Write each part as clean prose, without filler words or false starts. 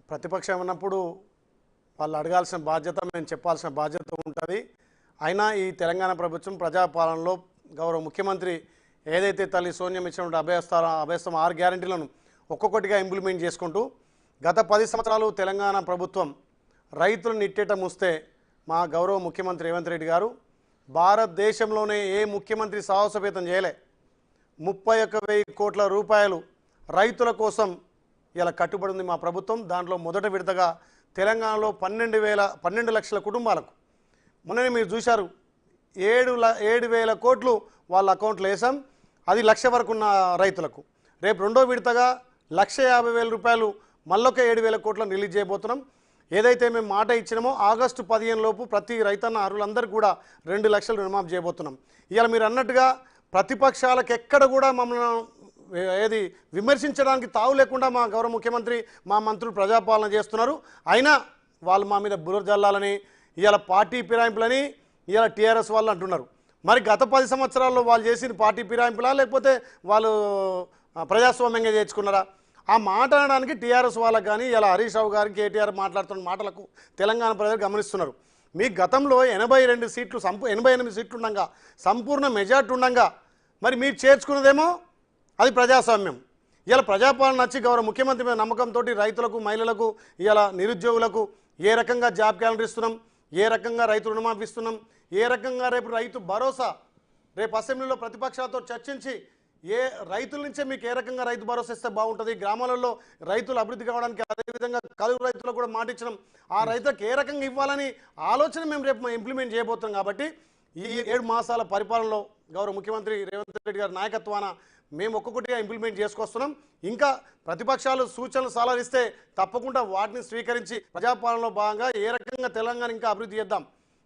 ప్రతిపక్షం ఉన్నప్పుడు వాళ్ళు అడగాల్సిన బాధ్యత మేము చెప్పాల్సిన బాధ్యత ఉంటుంది. అయినా ఈ తెలంగాణ ప్రభుత్వం ప్రజాపాలనలో గౌరవ ముఖ్యమంత్రి ఏదైతే తల్లి సోనియా ఇచ్చినటువంటి అభయస్థం 6 గ్యారెంటీలను ఒక్కొక్కటిగా ఇంప్లిమెంట్ చేసుకుంటూ గత 10 సంవత్సరాలు తెలంగాణ ప్రభుత్వం రైతులను నిట్టేట మూస్తే మా గౌరవ ముఖ్యమంత్రి రేవంత్ రెడ్డి గారు భారతదేశంలోనే ఏ ముఖ్యమంత్రి సాహసోపేతం చేయలే. 31,000 కోట్ల రూపాయలు రైతుల కోసం ఇలా కట్టుబడి ఉంది మా ప్రభుత్వం. దాంట్లో మొదట విడతగా తెలంగాణలో 12 లక్షల కుటుంబాలకు మొన్ననే మీరు చూశారు 7,000 కోట్లు వాళ్ళ అకౌంట్లో వేసాం. అది 1,00,000 వరకు ఉన్న రైతులకు. రేపు రెండో విడతగా 1,50,000 రూపాయలు మళ్ళొక 7,000 కోట్లను రిలీజ్ చేయబోతున్నాం. ఏదైతే మేము మాట ఇచ్చినామో ఆగస్టు 15 లోపు ప్రతి రైతన్న అర్హులందరికీ కూడా 2 లక్షలు రుణమాఫీ చేయబోతున్నాం. ఇవాళ మీరు అన్నట్టుగా ప్రతిపక్షాలకు ఎక్కడ కూడా మమ్మల్ని విమర్శించడానికి తావు లేకుండా మా గౌరవ ముఖ్యమంత్రి మా మంత్రులు ప్రజాపాలన చేస్తున్నారు. అయినా వాళ్ళు మా మీద బురద జల్లాలని ఇవాళ పార్టీ ఫిరాయింపులని ఇవాళ టీఆర్ఎస్ వాళ్ళు అంటున్నారు. మరి గత 10 సంవత్సరాల్లో వాళ్ళు చేసిన పార్టీ ఫిరాయింపులా లేకపోతే వాళ్ళు ప్రజాస్వామ్యంగా చేర్చుకున్నారా? ఆ మాట అనడానికి టీఆర్ఎస్ వాళ్ళకి కానీ ఇలా హరీష్ రావు గారికి కేటీఆర్ మాట్లాడుతున్న మాటలకు తెలంగాణ ప్రజలు గమనిస్తున్నారు. మీ గతంలో 82 సీట్లు 88 సీట్లు ఉండగా సంపూర్ణ మెజార్టీ ఉండగా మరి మీరు చేర్చుకున్నదేమో అది ప్రజాస్వామ్యం. ఇలా ప్రజాపాలన నచ్చి గౌరవ ముఖ్యమంత్రి మీద నమ్మకంతో రైతులకు మహిళలకు ఇలా నిరుద్యోగులకు ఏ రకంగా జాబ్ క్యాలెండర్ ఇస్తున్నాం, ఏ రకంగా రైతు రుణమాఫీ ఇస్తున్నాం, ఏ రకంగా రేపు రైతు భరోసా రేపు అసెంబ్లీలో ప్రతిపక్షాలతో చర్చించి ఏ రైతుల నుంచే మీకు ఏ రకంగా రైతు భరోసా ఇస్తే బాగుంటుంది, గ్రామాలలో రైతులు అభివృద్ధి కావడానికి అదేవిధంగా కలుగు రైతులకు కూడా మాట ఇచ్చినాం. ఆ రైతులకు ఏ రకంగా ఇవ్వాలని ఆలోచన మేము రేపు ఇంప్లిమెంట్ చేయబోతున్నాం. కాబట్టి ఈ 7 మాసాల పరిపాలనలో గౌరవ ముఖ్యమంత్రి రేవంత్ రెడ్డి గారి నాయకత్వాన మేము ఒక్కొక్కటిగా ఇంప్లిమెంట్ చేసుకొస్తున్నాం. ఇంకా ప్రతిపక్షాలు సూచనలు సలహాలు ఇస్తే తప్పకుండా వాటిని స్వీకరించి ప్రజాపాలనలో భాగంగా ఏ రకంగా తెలంగాణ ఇంకా అభివృద్ధి చేద్దాం.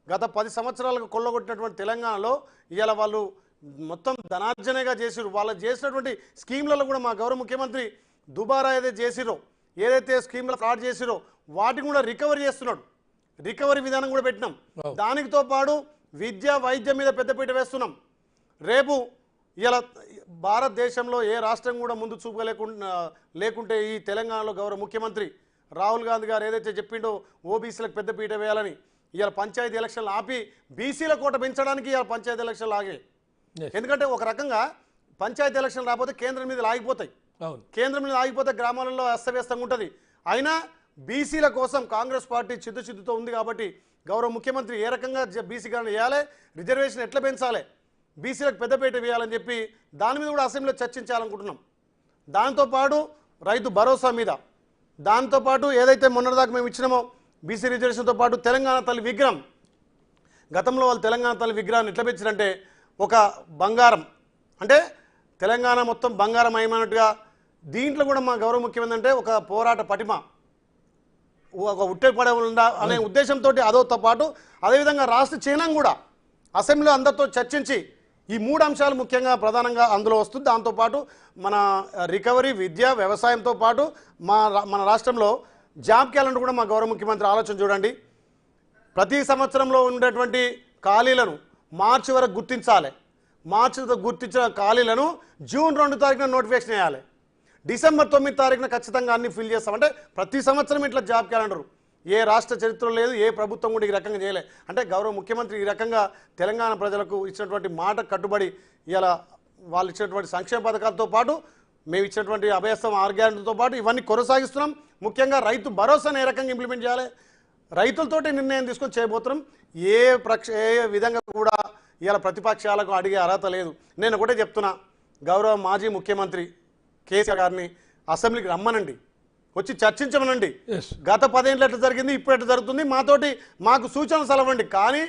గత 10 సంవత్సరాలకు కొల్లగొట్టినటువంటి తెలంగాణలో ఇవాళ వాళ్ళు మొత్తం ధనార్జనగా చేసిరు. వాళ్ళు చేసినటువంటి స్కీమ్లలో కూడా మా గౌరవ ముఖ్యమంత్రి దుబారా ఏదైతే చేసిరో ఏదైతే స్కీమ్లో ఫ్రాడ్ చేసిరో వాటిని కూడా రికవరీ చేస్తున్నాడు. రికవరీ విధానం కూడా పెట్టినాం. దానితో పాటు విద్య వైద్యం మీద పెద్దపీట వేస్తున్నాం. రేపు ఇలా భారతదేశంలో ఏ రాష్ట్రం కూడా ముందు చూపుగా లేకుంటే ఈ తెలంగాణలో గౌరవ ముఖ్యమంత్రి రాహుల్ గాంధీ గారు ఏదైతే చెప్పిండో ఓబీసీలకు పెద్దపీట వేయాలని ఇవాళ పంచాయతీ ఎలక్షన్లు ఆపి బీసీల కోట పెంచడానికి ఇవాళ పంచాయతీ ఎలక్షన్లు ఆగాయి. ఎందుకంటే ఒక రకంగా పంచాయతీ ఎలక్షన్లు రాకపోతే కేంద్రం మీద ఆగిపోతాయి. కేంద్రం మీద ఆగిపోతే గ్రామాలలో అస్తవ్యస్తంగా ఉంటుంది. అయినా బీసీల కోసం కాంగ్రెస్ పార్టీ చిత్తశుద్ధితో ఉంది. కాబట్టి గౌరవ ముఖ్యమంత్రి ఏ రకంగా బీసీలను వేయాలి, రిజర్వేషన్ ఎట్లా పెంచాలి, బీసీలకు పెద్దపీట వేయాలని చెప్పి దాని మీద కూడా అసెంబ్లీలో చర్చించాలనుకుంటున్నాం. దాంతోపాటు రైతు భరోసా మీద, దాంతోపాటు ఏదైతే మొన్నటిదాకా మేము ఇచ్చినామో బీసీ రిజర్వేషన్తో పాటు తెలంగాణ తల్లి విగ్రహం, గతంలో వాళ్ళు తెలంగాణ తల్లి విగ్రహాన్ని ఎట్లా పెంచారంటే ఒక బంగారం అంటే తెలంగాణ మొత్తం బంగారం అయ్యమన్నట్టుగా దీంట్లో కూడా మా గౌరవ ముఖ్యమంత్రి అంటే ఒక పోరాట పటిమ ఒక ఉట్టెపడే ఉందా అనే ఉద్దేశంతో అదోతో పాటు అదేవిధంగా రాష్ట్ర చిహ్నం కూడా అసెంబ్లీలో అందరితో చర్చించి ఈ 3 అంశాలు ముఖ్యంగా ప్రధానంగా అందులో వస్తుంది. దాంతోపాటు మన రికవరీ విద్య వ్యవసాయంతో పాటు మన రాష్ట్రంలో జాబ్ క్యాలెండర్ కూడా మా గౌరవ ముఖ్యమంత్రి ఆలోచన చూడండి. ప్రతి సంవత్సరంలో ఉండేటువంటి ఖాళీలను మార్చి వరకు గుర్తించాలి. మార్చితో గుర్తించిన ఖాళీలను జూన్ 2 తారీఖున నోటిఫికేషన్ వేయాలి. డిసెంబర్ 9 తారీఖున ఖచ్చితంగా అన్ని ఫిల్ చేస్తాం. అంటే ప్రతి సంవత్సరం ఇట్లా జాబ్ క్యాలెండరు ఏ రాష్ట్ర చరిత్రలో లేదు, ఏ ప్రభుత్వం కూడా ఈ రకంగా చేయలే. అంటే గౌరవ ముఖ్యమంత్రి ఈ రకంగా తెలంగాణ ప్రజలకు ఇచ్చినటువంటి మాట కట్టుబడి ఇలా వాళ్ళు ఇచ్చినటువంటి సంక్షేమ పథకాలతో పాటు మేము ఇచ్చినటువంటి అభయస్థం 6 గ్యారెంటీలతో పాటు ఇవన్నీ కొనసాగిస్తున్నాం. ముఖ్యంగా రైతు భరోసాను ఏ రకంగా ఇంప్లిమెంట్ చేయాలి, రైతులతోటి నిర్ణయం తీసుకొని చేయబోతున్నాం. ఏ విధంగా కూడా ఇలా ప్రతిపక్షాలకు అడిగే అర్హత లేదు. నేను ఒకటే చెప్తున్నా, గౌరవ మాజీ ముఖ్యమంత్రి కేసీఆర్ గారిని అసెంబ్లీకి రమ్మనండి, వచ్చి చర్చించమనండి. గత 10 ఏళ్ళు ఎట్లా జరిగింది, ఇప్పుడు ఎట్లా జరుగుతుంది, మాకు సూచనలు సలవండి. కానీ